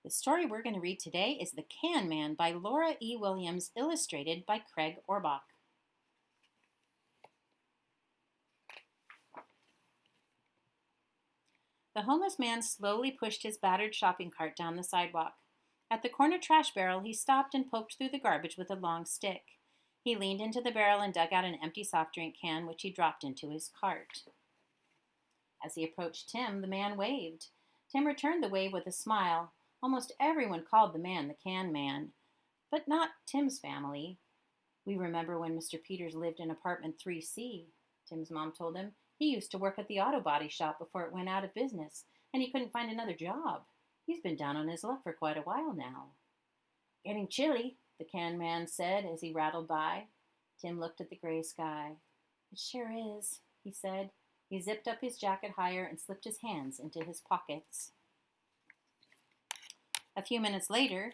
The story we're going to read today is The Can Man by Laura E. Williams, illustrated by Craig Orbach. The homeless man slowly pushed his battered shopping cart down the sidewalk. At the corner trash barrel, he stopped and poked through the garbage with a long stick. He leaned into the barrel and dug out an empty soft drink can, which he dropped into his cart. As he approached Tim, the man waved. Tim returned the wave with a smile. Almost everyone called the man the Can Man, but not Tim's family. "We remember when Mr. Peters lived in apartment 3C, Tim's mom told him. "He used to work at the auto body shop before it went out of business, and he couldn't find another job. He's been down on his luck for quite a while now." "Getting chilly," the Can Man said as he rattled by. Tim looked at the gray sky. "It sure is," he said. He zipped up his jacket higher and slipped his hands into his pockets. A few minutes later,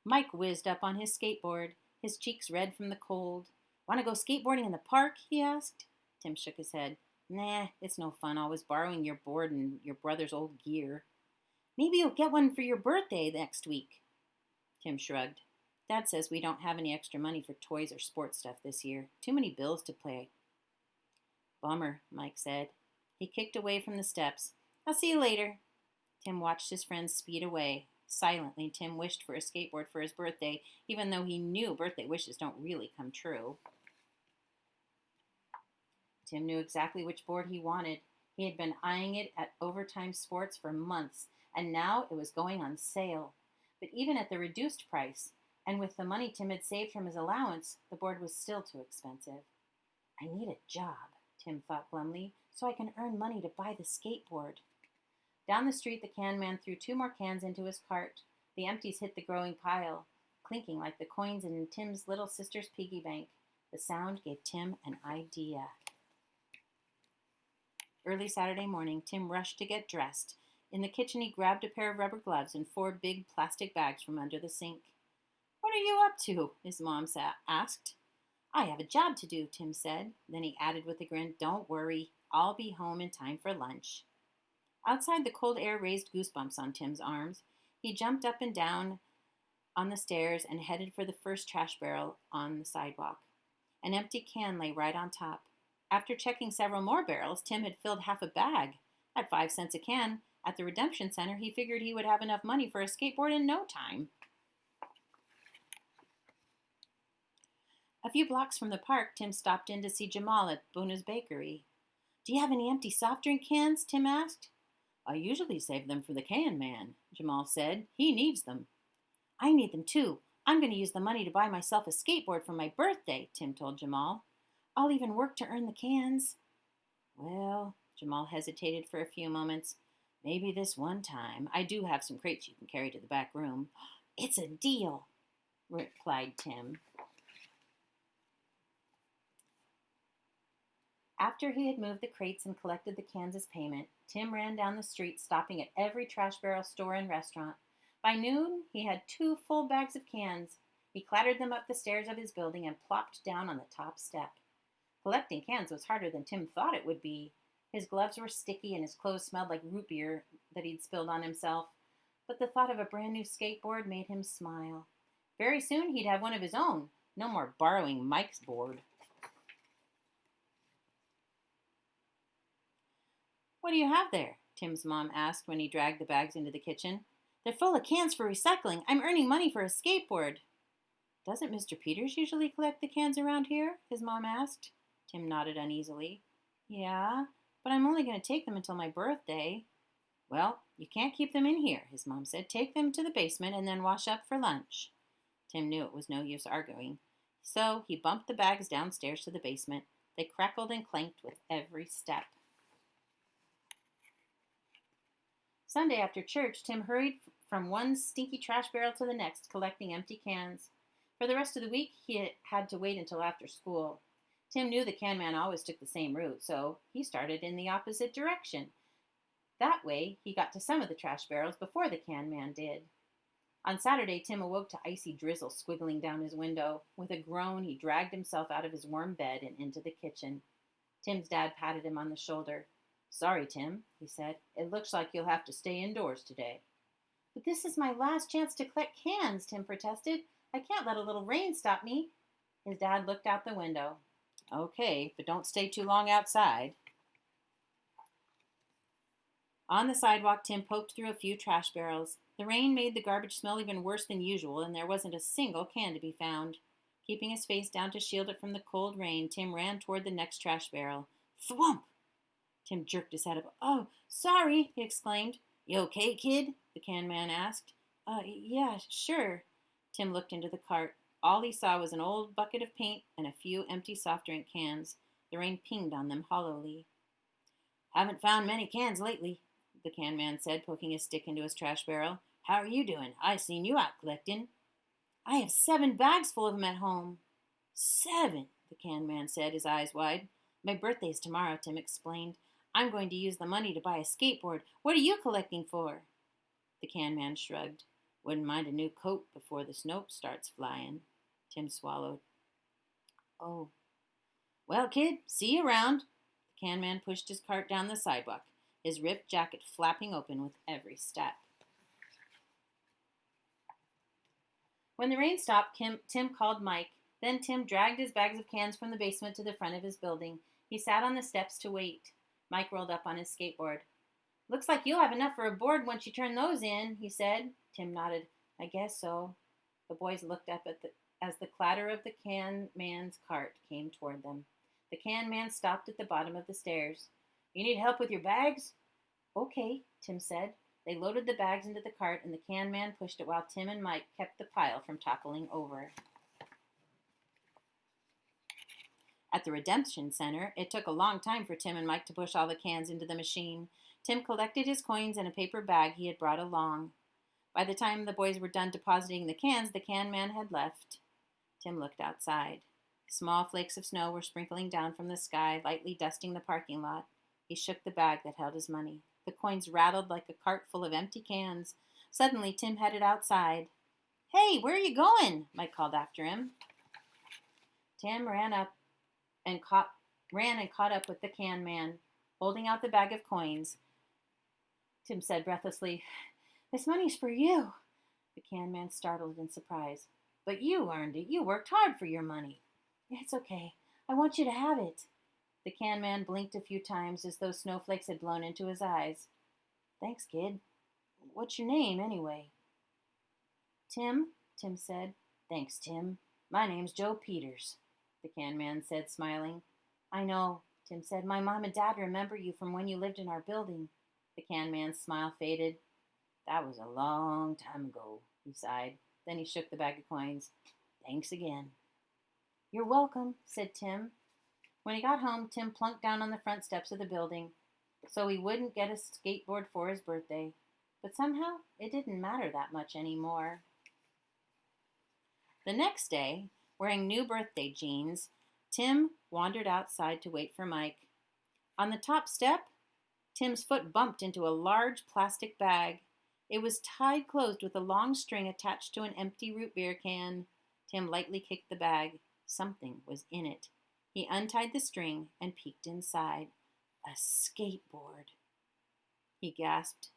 Mike whizzed up on his skateboard, his cheeks red from the cold. "Want to go skateboarding in the park?" he asked. Tim shook his head. "Nah, it's no fun always borrowing your board and your brother's old gear." "Maybe you'll get one for your birthday next week." Tim shrugged. "Dad says we don't have any extra money for toys or sports stuff this year. Too many bills to pay." "Bummer," Mike said. He kicked away from the steps. "I'll see you later." Tim watched his friends speed away. Silently, Tim wished for a skateboard for his birthday, even though he knew birthday wishes don't really come true. Tim knew exactly which board he wanted. He had been eyeing it at Overtime Sports for months, and now it was going on sale. But even at the reduced price, and with the money Tim had saved from his allowance, the board was still too expensive. "I need a job," Tim thought glumly, "so I can earn money to buy the skateboard." Down the street, the Can Man threw 2 more cans into his cart. The empties hit the growing pile, clinking like the coins in Tim's little sister's piggy bank. The sound gave Tim an idea. Early Saturday morning, Tim rushed to get dressed. In the kitchen, he grabbed a pair of rubber gloves and 4 big plastic bags from under the sink. "What are you up to?" his mom asked. "I have a job to do," Tim said. Then he added with a grin, "Don't worry, I'll be home in time for lunch." Outside, the cold air raised goosebumps on Tim's arms. He jumped up and down on the stairs and headed for the first trash barrel on the sidewalk. An empty can lay right on top. After checking several more barrels, Tim had filled half a bag. At 5 cents a can, at the Redemption Center, he figured he would have enough money for a skateboard in no time. A few blocks from the park, Tim stopped in to see Jamal at Buna's Bakery. "Do you have any empty soft drink cans?" Tim asked. "I usually save them for the Can Man," Jamal said. "He needs them." "I need them too. I'm going to use the money to buy myself a skateboard for my birthday," Tim told Jamal. "I'll even work to earn the cans." "Well," Jamal hesitated for a few moments, "maybe this one time. I do have some crates you can carry to the back room." "It's a deal," replied Tim. After he had moved the crates and collected the cans as payment, Tim ran down the street, stopping at every trash barrel, store, and restaurant. By noon, he had 2 full bags of cans. He clattered them up the stairs of his building and plopped down on the top step. Collecting cans was harder than Tim thought it would be. His gloves were sticky and his clothes smelled like root beer that he'd spilled on himself. But the thought of a brand new skateboard made him smile. Very soon he'd have one of his own. No more borrowing Mike's board. "What do you have there?" Tim's mom asked when he dragged the bags into the kitchen. "They're full of cans for recycling. I'm earning money for a skateboard." "Doesn't Mr. Peters usually collect the cans around here?" his mom asked. Tim nodded uneasily. "Yeah, but I'm only going to take them until my birthday." "Well, you can't keep them in here," his mom said. "Take them to the basement and then wash up for lunch." Tim knew it was no use arguing, so he bumped the bags downstairs to the basement. They crackled and clanked with every step. Sunday after church, Tim hurried from one stinky trash barrel to the next, collecting empty cans. For the rest of the week, he had to wait until after school. Tim knew the Can Man always took the same route, so he started in the opposite direction. That way, he got to some of the trash barrels before the Can Man did. On Saturday, Tim awoke to icy drizzle squiggling down his window. With a groan, he dragged himself out of his warm bed and into the kitchen. Tim's dad patted him on the shoulder. "Sorry, Tim," he said. "It looks like you'll have to stay indoors today." But this is my last chance to collect cans, Tim protested. I can't let a little rain stop me. His dad looked out the window. Okay, but don't stay too long outside. On the sidewalk, Tim poked through a few trash barrels. The rain made the garbage smell even worse than usual, and there wasn't a single can to be found. Keeping his face down to shield it from the cold rain, Tim ran toward the next trash barrel. Thwump! Tim jerked his head up. Oh, sorry, he exclaimed. You okay, kid? The can man asked. Yeah, sure. Tim looked into the cart. All he saw was an old bucket of paint and a few empty soft drink cans. The rain pinged on them hollowly. Haven't found many cans lately, the can man said, poking his stick into his trash barrel. How are you doing? I seen you out collecting. I have 7 bags full of them at home. 7, the can man said, his eyes wide. My birthday's tomorrow, Tim explained. I'm going to use the money to buy a skateboard. What are you collecting for? The can man shrugged. Wouldn't mind a new coat before the snow starts flying. Tim swallowed. Oh. Well, kid, see you around. The can man pushed his cart down the sidewalk, his ripped jacket flapping open with every step. When the rain stopped, Tim called Mike. Then Tim dragged his bags of cans from the basement to the front of his building. He sat on the steps to wait. Mike rolled up on his skateboard. Looks like you'll have enough for a board once you turn those in, he said. Tim nodded. I guess so. The boys looked up as the clatter of the can man's cart came toward them. The can man stopped at the bottom of the stairs. You need help with your bags? Okay, Tim said. They loaded the bags into the cart, and the can man pushed it while Tim and Mike kept the pile from toppling over. At the Redemption Center, it took a long time for Tim and Mike to push all the cans into the machine. Tim collected his coins in a paper bag he had brought along. By the time the boys were done depositing the cans, the can man had left. Tim looked outside. Small flakes of snow were sprinkling down from the sky, lightly dusting the parking lot. He shook the bag that held his money. The coins rattled like a cart full of empty cans. Suddenly, Tim headed outside. Hey, where are you going? Mike called after him. Tim ran and caught up with the can man, holding out the bag of coins. Tim said breathlessly, This money's for you. The can man startled in surprise. But you earned it. You worked hard for your money. It's okay. I want you to have it. The can man blinked a few times as though snowflakes had blown into his eyes. Thanks, kid. What's your name, anyway? Tim said. Thanks, Tim. My name's Joe Peters, the can man said, smiling. I know, Tim said. My mom and dad remember you from when you lived in our building. The can man's smile faded. That was a long time ago, he sighed. Then he shook the bag of coins. Thanks again. You're welcome, said Tim. When he got home, Tim plunked down on the front steps of the building so he wouldn't get a skateboard for his birthday. But somehow, it didn't matter that much anymore. The next day, wearing new birthday jeans, Tim wandered outside to wait for Mike. On the top step, Tim's foot bumped into a large plastic bag. It was tied closed with a long string attached to an empty root beer can. Tim lightly kicked the bag. Something was in it. He untied the string and peeked inside. A skateboard. He gasped.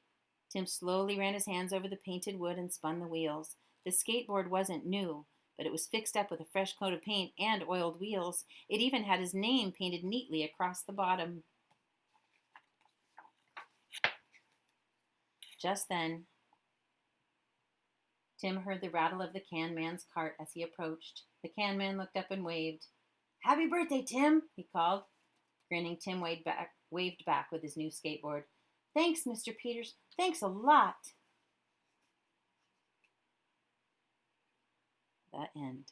Tim slowly ran his hands over the painted wood and spun the wheels. The skateboard wasn't new, but it was fixed up with a fresh coat of paint and oiled wheels. It even had his name painted neatly across the bottom. Just then, Tim heard the rattle of the can man's cart as he approached. The can man looked up and waved. Happy birthday, Tim, he called. Grinning, Tim waved back with his new skateboard. Thanks, Mr. Peters. Thanks a lot. The end.